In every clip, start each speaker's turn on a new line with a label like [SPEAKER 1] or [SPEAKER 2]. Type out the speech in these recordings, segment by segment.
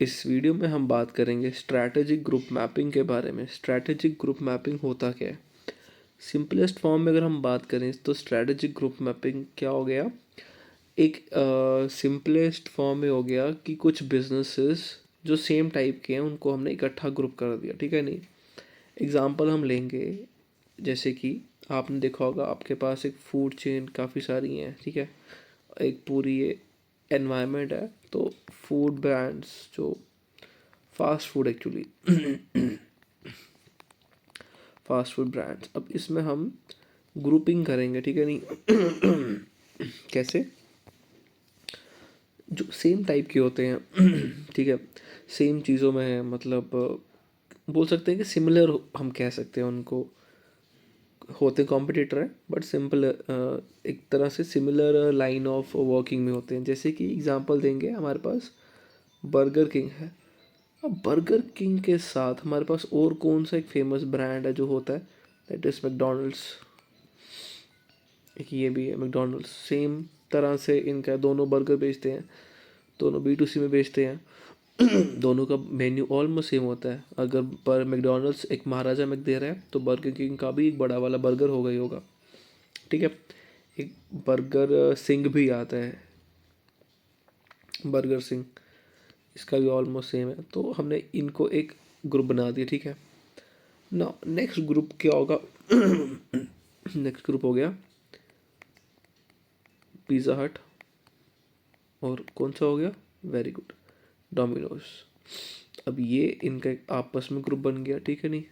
[SPEAKER 1] इस वीडियो में हम बात करेंगे स्ट्रैटेजिक ग्रुप मैपिंग के बारे में। स्ट्रैटेजिक ग्रुप मैपिंग होता क्या है? सिंपलेस्ट फॉर्म में अगर हम बात करें तो स्ट्रैटेजिक ग्रुप मैपिंग क्या हो गया, एक सिंपलेस्ट फॉर्म में हो गया कि कुछ बिजनेसेस जो सेम टाइप के हैं उनको हमने इकट्ठा ग्रुप कर दिया, ठीक है। नहीं, एग्जांपल हम लेंगे, जैसे कि आपने देखा होगा आपके पास एक फूड चेन काफ़ी सारी हैं, ठीक है, एक पूरी ये एनवायरनमेंट है। तो फूड ब्रांड्स जो fast food actually fast food brands, अब इसमें हम ग्रुपिंग करेंगे, ठीक है। नहीं कैसे? जो सेम टाइप के होते हैं ठीक है, सेम चीज़ों में है, मतलब बोल सकते हैं कि सिमिलर हम कह सकते हैं उनको, होते कॉम्पिटिटर है बट सिंपल एक तरह से सिमिलर लाइन ऑफ वर्किंग में होते हैं। जैसे कि एग्जांपल देंगे, हमारे पास बर्गर किंग है। अब बर्गर किंग के साथ हमारे पास और कौन सा एक फेमस ब्रांड है जो होता है, दैट इज़ मैकडोनल्ड्स। एक ये भी है मैकडोनल्ड्स, सेम तरह से इनका दोनों बर्गर बेचते हैं, दोनों B2C में बेचते हैं दोनों का मेन्यू ऑलमोस्ट सेम होता है। अगर पर मैकडोनल्ड्स एक महाराजा मैक दे रहा है तो बर्गर किंग का भी एक बड़ा वाला बर्गर होगा ही होगा, ठीक है। एक बर्गर सिंह भी आता है, बर्गर सिंह, इसका भी ऑलमोस्ट सेम है। तो हमने इनको एक ग्रुप बना दिया, ठीक है ना। नेक्स्ट ग्रुप क्या होगा नेक्स्ट ग्रुप हो गया पिज़्ज़ा हट, और कौन सा हो गया, वेरी गुड, डोमिनोज। अब ये इनका एक आपस में ग्रुप बन गया, ठीक है। नहीं,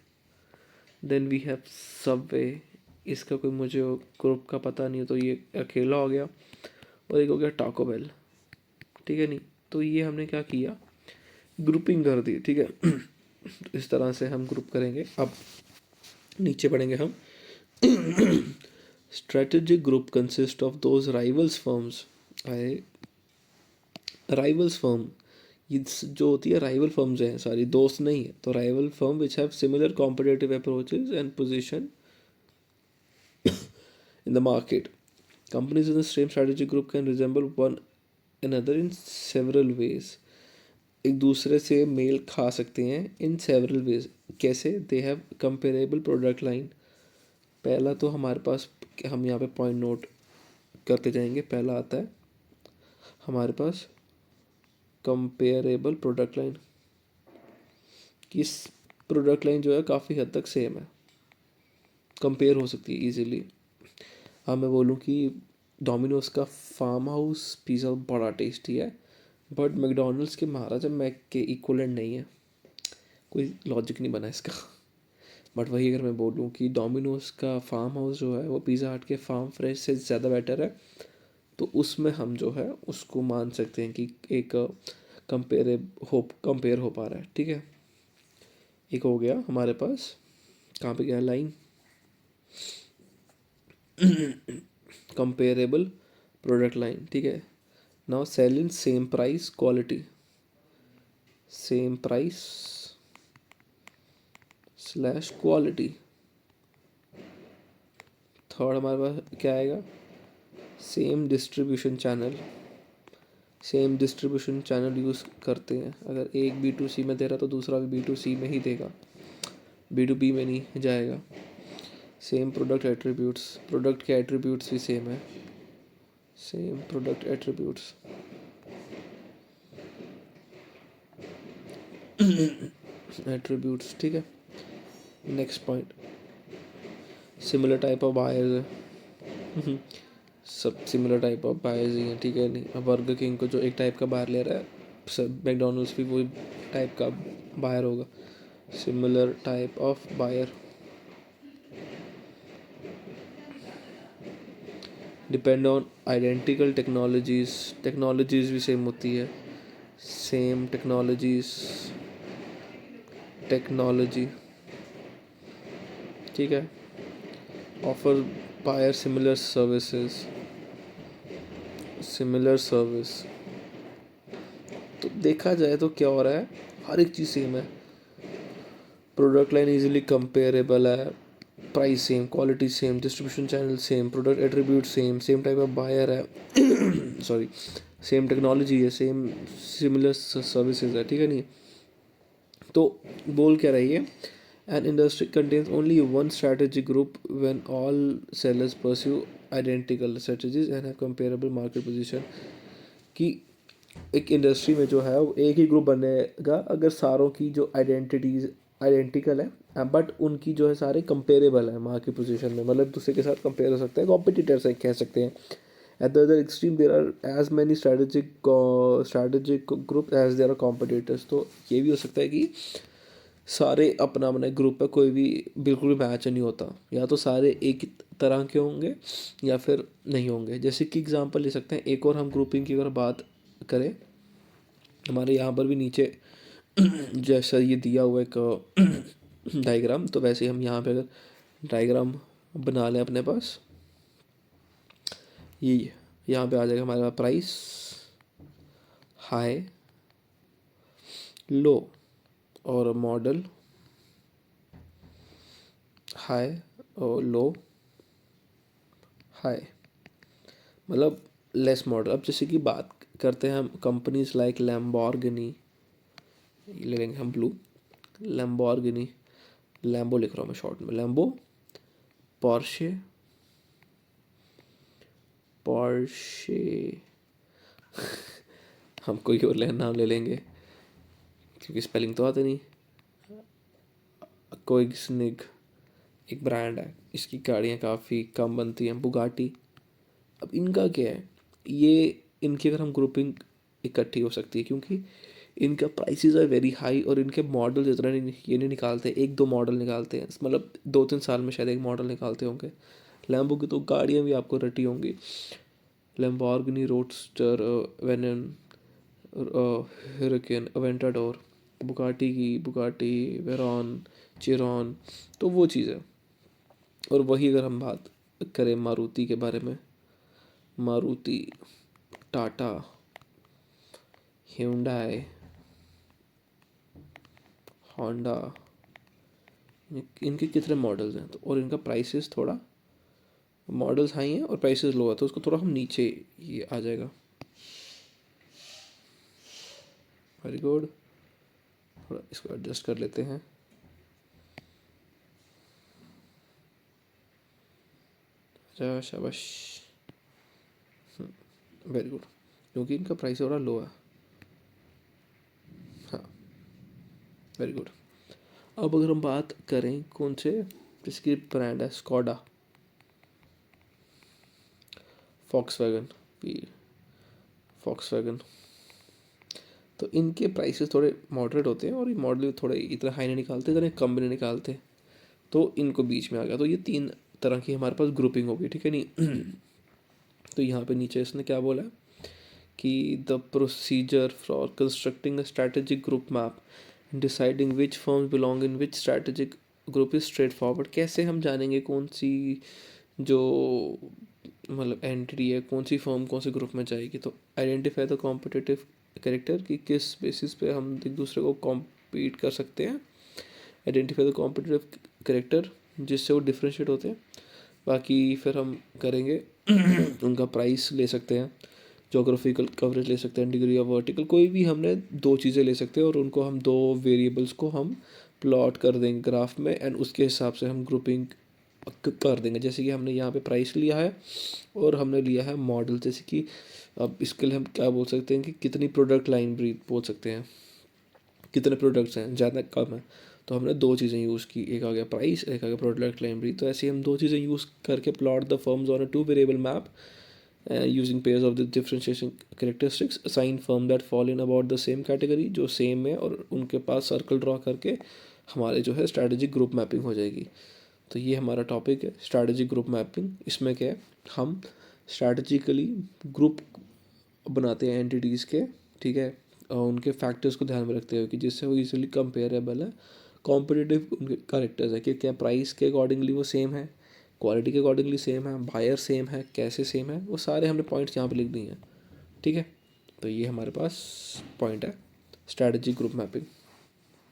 [SPEAKER 1] देन वी हैव सबवे, इसका कोई मुझे ग्रुप का पता नहीं है तो ये अकेला हो गया। और एक हो गया टाको बेल, ठीक है। नहीं, तो ये हमने क्या किया, ग्रुपिंग कर दी, ठीक है तो इस तरह से हम ग्रुप करेंगे। अब नीचे पढ़ेंगे हम strategic group consist of those rivals firms. आए राइवल्स फर्म, ये जो होती है राइवल फर्म्स हैं, सारी दोस्त नहीं है, तो rival firm which have similar competitive approaches and position in the market. Companies in the same strategic group can resemble one another in several ways. एक दूसरे से मेल खा सकते हैं इन सेवरल वेज। कैसे? They have comparable product line. पहला तो हमारे पास, हम यहाँ पे पॉइंट नोट करते जाएंगे। पहला आता है हमारे पास कंपेरेबल प्रोडक्ट लाइन, किस प्रोडक्ट लाइन जो है काफ़ी हद तक सेम है, कंपेयर हो सकती है ईजिली। हाँ, मैं बोलूँ कि डोमिनोज का फार्म हाउस पिज़्ज़ा बड़ा टेस्टी है, बट मैकडोनल्ड्स के महाराजा मैक के इक्वलेंट नहीं है। कोई लॉजिक नहीं बना इसका। बट वही अगर मैं बोलूँ कि डोमिनोज का फार्म हाउस जो है वो पिज़्ज़ा हट के फार्म फ्रेश से ज़्यादा बेटर है, तो उसमें हम जो है उसको मान सकते हैं कि एक कंपेयर हो पा रहा है, ठीक है। एक हो गया हमारे पास, कहाँ पे गया लाइन, कंपेरेबल प्रोडक्ट लाइन, ठीक है। Now sell in same price quality, same price slash quality. Third हमारे पास क्या आएगा, same distribution channel, same distribution channel use करते हैं। अगर एक B2C में दे रहा तो दूसरा भी B2C में ही देगा, B2B में नहीं जाएगा। सेम प्रोडक्ट एट्रीब्यूट्स, प्रोडक्ट के एट्रीब्यूट्स भी सेम है, सेम प्रोडक्ट एट्रीब्यूट्स एट्रीब्यूट्स, ठीक है। Next point, similar type of buyers है सब सिमिलर टाइप ऑफ बायर्स ही हैं, ठीक है। नहीं, अब बर्गर किंग को जो एक टाइप का बायर ले रहा है, सब मैकडोनल्ड्स भी वही टाइप का बायर होगा, similar type of buyer. Depend on identical technologies, technologies भी सेम होती है, सेम टेक्नोलॉजीज, टेक्नोलॉजी, ठीक है। Offer buyer similar services, similar service. तो देखा जाए तो क्या हो रहा है, हर एक चीज़ सेम है, प्रोडक्ट लाइन इजीली कंपेरेबल है, price same, quality same, distribution channel same, product attribute same, same type of buyer है सॉरी, सेम टेक्नोलॉजी है, सेम सिमिलर सर्विसेज है, ठीक है नहीं। तो बोल क्या रही है, an industry contains only one strategy group when all sellers pursue identical strategies and have comparable market position. कि एक इंडस्ट्री में जो है वो एक ही ग्रुप बनेगा अगर सारों की जो आइडेंटिटीज आइडेंटिकल है, बट उनकी जो है सारे कंपेरेबल है मार्केट पोजीशन में, मतलब दूसरे के साथ कंपेयर हो सकते हैं, कॉम्पिटिटर्स कह सकते हैं। At the other extreme there are as many strategic group as there are competitors. तो ये भी हो सकता है कि सारे अपना अपना ग्रुप है, कोई भी बिल्कुल भी मैच नहीं होता, या तो सारे एक ही तरह के होंगे या फिर नहीं होंगे। जैसे कि एग्जांपल ले सकते हैं, एक और हम ग्रुपिंग की अगर बात करें, हमारे यहाँ पर भी नीचे जैसा ये दिया हुआ एक डायग्राम, तो वैसे हम यहाँ पे अगर डायग्राम बना लें अपने पास, ये यहाँ पे आ जाएगा हमारे पास प्राइस, हाई, लो, और मॉडल, हाई और लो, हाई, मतलब लेस मॉडल। अब जैसे कि बात करते हैं हम कंपनीज लाइक लैम्बोर्गिनी, ले लेंगे हम ब्लू, लैम्बोर्गिनी, लैम्बो लिख रहा हूँ मैं शॉर्ट में, लैम्बो, पोर्शे, पोर्शे हम कोई और नाम ले लेंगे क्योंकि स्पेलिंग तो आते नहीं। कोइग्सनिग एक ब्रांड है, इसकी गाड़ियाँ काफ़ी कम बनती हैं, बुगाटी। अब इनका क्या है, ये इनकी अगर हम ग्रुपिंग इकट्ठी हो सकती है क्योंकि इनका प्राइसेस आर वेरी हाई और इनके मॉडल इतना नहीं, ये नहीं निकालते, एक दो मॉडल निकालते हैं, मतलब 2-3 साल में शायद एक मॉडल निकालते होंगे। लैम्बो की तो गाड़ियाँ भी आपको रटी होंगी, Lamborghini roadster, venom, hurricane, Aventador, Bugatti की बुगाटी, वेरॉन, चिरॉन, तो वो चीज़ है। और वही अगर हम बात करें मारुति के बारे में, मारुति, टाटा, ह्यूंडई, होंडा, इनके कितने मॉडल्स हैं, तो और इनका प्राइसेस थोड़ा, मॉडल्स हाई हैं और प्राइसेस लो है, तो उसको थोड़ा हम नीचे ये आ जाएगा। वेरी गुड, थोड़ा इसको एडजस्ट कर लेते हैं। शाबाश, वेरी गुड, क्योंकि इनका प्राइस थोड़ा लो है। हाँ, वेरी गुड। अब अगर हम बात करें कौन से, जिसकी ब्रांड है स्कोडा, फॉक्सवैगन, फॉक्सवैगन, तो इनके प्राइसेस थोड़े मॉडरेट होते हैं और ये मॉडल थोड़े इतना हाई नहीं निकालते, इतने कम भी नहीं निकालते, तो इनको बीच में आ गया। तो ये 3 तरह की हमारे पास ग्रुपिंग होगी, ठीक है नहीं। तो यहाँ पे नीचे इसने क्या बोला कि the procedure for constructing a strategic group map, deciding which firms belong in which strategic group is straight forward. कैसे हम जानेंगे कौन सी जो मतलब एंटिटी है, कौन सी फर्म कौन से ग्रुप में जाएगी। तो आइडेंटिफाई द कॉम्पिटिटिव करेक्टर, कि किस बेसिस पे हम एक दूसरे को कॉम्पीट कर सकते हैं। आइडेंटिफाई द कॉम्पिटिटिव करेक्टर, जिससे वो डिफ्रेंशिएट होते हैं। बाकी फिर हम करेंगे उनका प्राइस ले सकते हैं, जोग्राफिकल कवरेज ले सकते हैं, डिग्री ऑफ वर्टिकल, कोई भी हमने 2 चीज़ें ले सकते हैं और उनको हम 2 वेरिएबल्स को हम प्लॉट कर देंगे ग्राफ में, एंड उसके हिसाब से हम ग्रुपिंग कर देंगे। जैसे कि हमने यहाँ पे प्राइस लिया है और हमने लिया है मॉडल, जैसे कि अब इसके लिए हम क्या बोल सकते हैं कि कितनी प्रोडक्ट लाइन ब्रीथ बोल सकते हैं, कितने प्रोडक्ट्स हैं, ज़्यादा कम है, तो हमने 2 चीज़ें यूज़ की, एक आ गया प्राइस, एक आ गया प्रोडक्ट लाइन ब्रीथ। तो ऐसे ही हम 2 चीज़ें यूज़ करके plot the firms on a 2 variable map using pairs of the differentiation characteristics, assign firm that fall in about the same category, जो सेम है, और उनके पास सर्कल ड्रॉ करके हमारे जो है स्ट्रैटेजिक ग्रुप मैपिंग हो जाएगी। तो ये हमारा टॉपिक है स्ट्रैटेजिक ग्रुप मैपिंग। इसमें क्या है, हम स्ट्रैटेजिकली ग्रुप बनाते हैं एंटिटीज़ के, ठीक है, और उनके फैक्टर्स को ध्यान में रखते हुए कि जिससे वो इजीली कंपेरेबल है। कॉम्पिटिटिव उनके करेक्टर्स है कि क्या प्राइस के अकॉर्डिंगली वो सेम है, क्वालिटी के अकॉर्डिंगली सेम है, बायर सेम है, कैसे सेम है, वो सारे हमने पॉइंट्स यहाँ पे लिख दिए हैं, ठीक है। तो ये हमारे पास पॉइंट है स्ट्रैटेजिक ग्रुप मैपिंग।